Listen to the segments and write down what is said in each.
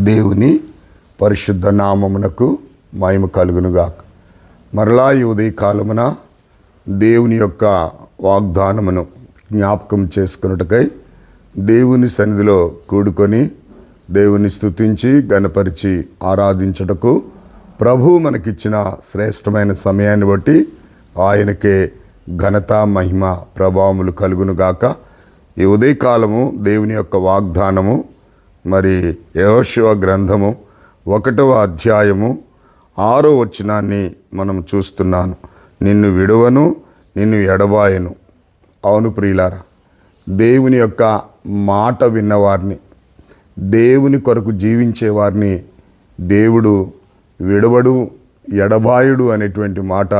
దేవుని పరిశుద్ధ నామమునకు మహిమ కలుగునుగాక. మరలా ఈ ఉదయకాలమున దేవుని యొక్క వాగ్దానమును జ్ఞాపకం చేసుకున్నట్టుకై దేవుని సన్నిధిలో కూడుకొని దేవుని స్తుతించి గణపరిచి ఆరాధించుటకు ప్రభు మనకిచ్చిన శ్రేష్టమైన సమయాన్ని బట్టి ఆయనకే ఘనత మహిమ ప్రభావములు కలుగునుగాక. ఈ ఉదయకాలము దేవుని యొక్క వాగ్దానము మరి యెహోషువ గ్రంథము 1వ అధ్యాయము 6వ వచనాన్ని మనం చూస్తున్నాను. నిన్ను విడువను, నిన్ను ఎడబాయను. అవును ప్రియులారా, దేవుని యొక్క మాట విన్నవారిని, దేవుని కొరకు జీవించేవారిని దేవుడు విడవడు, ఎడబాయుడు అనేటువంటి మాట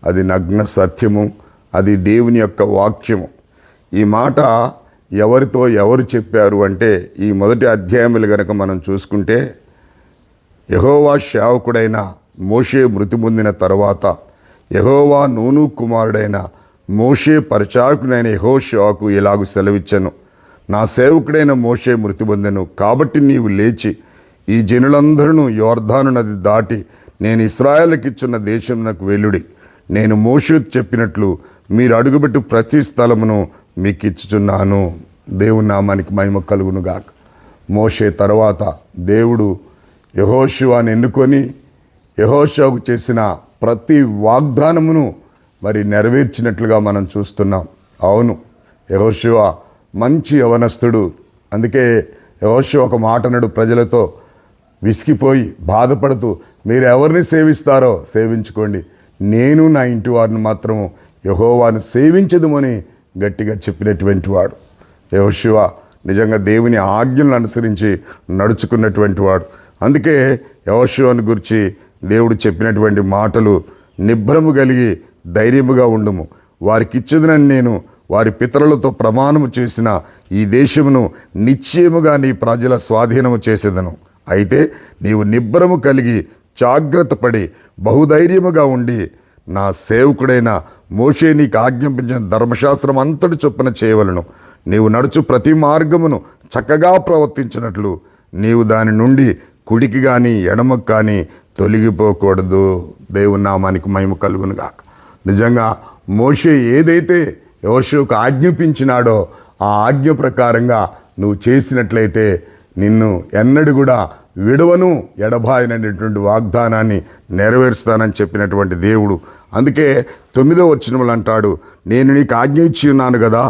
అది నగ్న సత్యము, అది దేవుని యొక్క వాక్యము. ఈ మాట ఎవరితో ఎవరు చెప్పారు అంటే ఈ మొదటి అధ్యాయములు గనక మనం చూసుకుంటే, యెహోవా సేవకుడైన మోషే మృతి పొందిన తర్వాత యెహోవా నూను కుమారుడైన మోషే పరిచారకుడైన యెహోషువకు ఇలాగు సెలవిచ్చెను, నా సేవకుడైన మోషే మృతి పొందెను, కాబట్టి నీవు లేచి ఈ జనులందరూ యోర్దాను నది దాటి నేను ఇశ్రాయేలుకిచ్చున్న దేశమునకు వెలుడి. నేను మోషే చెప్పినట్లు మీరు అడుగుపెట్టు ప్రతి స్థలమును మీకు ఇచ్చుచున్నాను. దేవుని నామానికి మహిమ కలుగునుగాక. మోషే తర్వాత దేవుడు యెహోషువను ఎన్నుకొని యెహోషువకు చేసిన ప్రతి వాగ్దానమును మరి నెరవేర్చినట్లుగా మనం చూస్తున్నాం. అవును, యెహోషువ మంచి యవనస్తుడు. అందుకే యెహోషువ ఒక మాట అన్నాడు ప్రజలతో, విసిగిపోయి బాధపడుతూ, మీరు ఎవరిని సేవిస్తారో సేవించుకోండి, నేను నా ఇంటి వారిని మాత్రము యెహోవాను సేవించదుమని గట్టిగా చెప్పినటువంటి వాడు యెహోషువ. నిజంగా దేవుని ఆజ్ఞలను అనుసరించి నడుచుకున్నటువంటి వాడు. అందుకే యెహోషువను గురించి దేవుడు చెప్పినటువంటి మాటలు, నిబ్బరము కలిగి ధైర్యముగా ఉండుము, వారికి ఇచ్చేదనని నేను వారి పితరులతో ప్రమాణము చేసిన ఈ దేశమును నిశ్చయముగా నీ ప్రజల స్వాధీనము చేసేదను. అయితే నీవు నిబ్బరము కలిగి జాగ్రత్త పడి బహుధైర్యముగా ఉండి నా సేవకుడైన మోషే నీకు ఆజ్ఞాపించిన ధర్మశాస్త్రం అంతటి చొప్పున చేయవలను. నీవు నడుచు ప్రతి మార్గమును చక్కగా ప్రవర్తించినట్లు నీవు దాని నుండి కుడికి కానీ ఎడమకు కానీ తొలగిపోకూడదు. దేవుని నామానికి మహిమ కలుగునుగాక. నిజంగా మోషే ఏదైతే యెహోషువకు ఆజ్ఞాపించినాడో ఆ ఆజ్ఞ ప్రకారంగా నువ్వు చేసినట్లయితే నిన్ను ఎన్నడూ కూడా విడవను, ఎడబాయననేటువంటి వాగ్దానాన్ని నెరవేరుస్తానని చెప్పినటువంటి దేవుడు. అందుకే 9వ వచనములు అంటాడు, నేను నీకు ఆజ్ఞ ఇచ్చి ఉన్నాను కదా,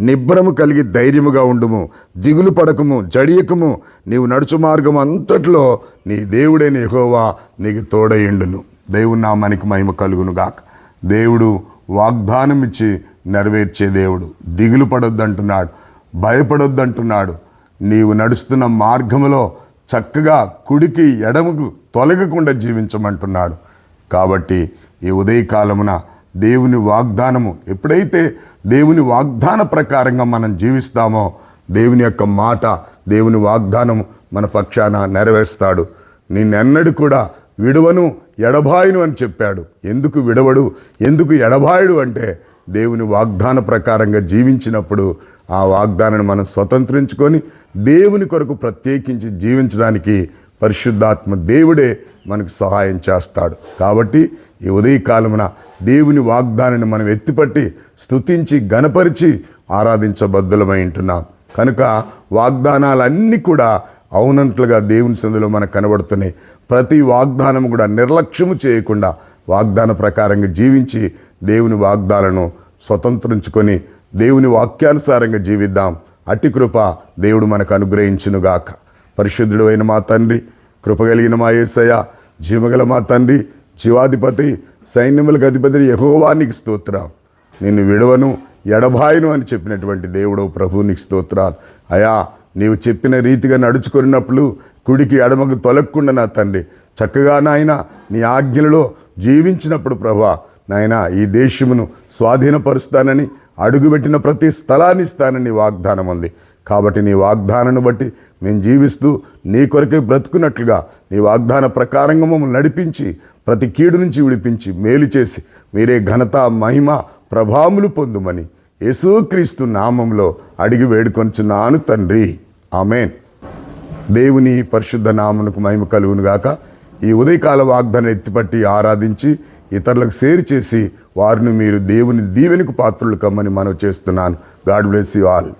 నిబ్బరము కలిగి ధైర్యముగా ఉండుము, దిగులు పడకము, జడియకము, నీవు నడుచు మార్గం అంతట్లో నీ దేవుడైన యెహోవా నీకు తోడయుండును. దేవుని నామానికి మహిమ కలుగునుగాక. దేవుడు వాగ్దానం ఇచ్చి నెరవేర్చే దేవుడు. దిగులు పడొద్దంటున్నాడు, భయపడొద్దంటున్నాడు. నీవు నడుస్తున్న మార్గములో చక్కగా కుడికి ఎడమకు తొలగకుండా జీవించమంటున్నాడు. కాబట్టి ఈ ఉదయకాలమున దేవుని వాగ్దానము, ఎప్పుడైతే దేవుని వాగ్దాన ప్రకారంగా మనం జీవిస్తామో దేవుని యొక్క మాట, దేవుని వాగ్దానము మన పక్షాన నెరవేరుస్తాడు. నిన్నెన్నడూ కూడా విడవను, ఎడబాయును అని చెప్పాడు. ఎందుకు విడవడు, ఎందుకు ఎడబాయుడు అంటే దేవుని వాగ్దాన ప్రకారంగా జీవించినప్పుడు ఆ వాగ్దానాన్ని మనం స్వతంత్రించుకొని దేవుని కొరకు ప్రత్యేకించి జీవించడానికి పరిశుద్ధాత్మ దేవుడే మనకు సహాయం చేస్తాడు. కాబట్టి ఈ ఉదయకాలమున దేవుని వాగ్దానాన్ని మనం ఎత్తిపట్టి స్తుతించి గణపరిచి ఆరాధించబద్దులమై ఉంటున్నాం. కనుక వాగ్దానాలన్నీ కూడా అవునంట్లుగా దేవుని సన్నిధిలో మనకు కనబడుతున్నాయి. ప్రతి వాగ్దానం కూడా నిర్లక్ష్యము చేయకుండా వాగ్దాన ప్రకారంగా జీవించి దేవుని వాగ్దానాలను స్వతంత్రించుకొని దేవుని వాక్యానుసారంగా జీవిద్దాం. అట్టి కృప దేవుడు మనకు అనుగ్రహించునుగాక. పరిశుద్ధుడు అయిన మా తండ్రి, కృపగలిగిన మా యేసయ్య, జీవగల మా తండ్రి, జీవాధిపతి, సైన్యములకు అధిపతి యెహోవా నీకు స్తోత్రం. నిన్ను విడవను, ఎడబాయను అని చెప్పినటువంటి దేవుడు ప్రభు నీకు స్తోత్రాలు. అయా, నీవు చెప్పిన రీతిగా నడుచుకున్నప్పుడు కుడికి ఎడమకు తొలగకుండా నా తండ్రి చక్కగా నాయన నీ ఆజ్ఞలలో జీవించినప్పుడు ప్రభా నాయన ఈ దేశమును స్వాధీనపరుస్తానని, అడుగుపెట్టిన ప్రతి స్థలాన్ని ఇస్తానని వాగ్దానం ఉంది. కాబట్టి నీ వాగ్దానాన్ని బట్టి మేము జీవిస్తూ నీ కొరకే బ్రతుకున్నట్లుగా నీ వాగ్దాన ప్రకారంగా మమ్మల్ని నడిపించి ప్రతి కీడు నుంచి విడిపించి మేలు చేసి మీరే ఘనత, మహిమ, ప్రభావములు పొందుమని యేసుక్రీస్తు నామంలో అడిగి వేడుకొనుచున్నాను తండ్రి. ఆమేన్. దేవుని పరిశుద్ధ నామమునకు మహిమ కలుగును గాక. ఈ ఉదయకాల వాగ్దానం ఎత్తిపట్టి ఆరాధించి ఇతరులకు షేర్ చేసి వారిని మీరు దేవుని దీవెనకు పాత్రులు కమ్మని మనవి చేస్తున్నాను. God bless you all.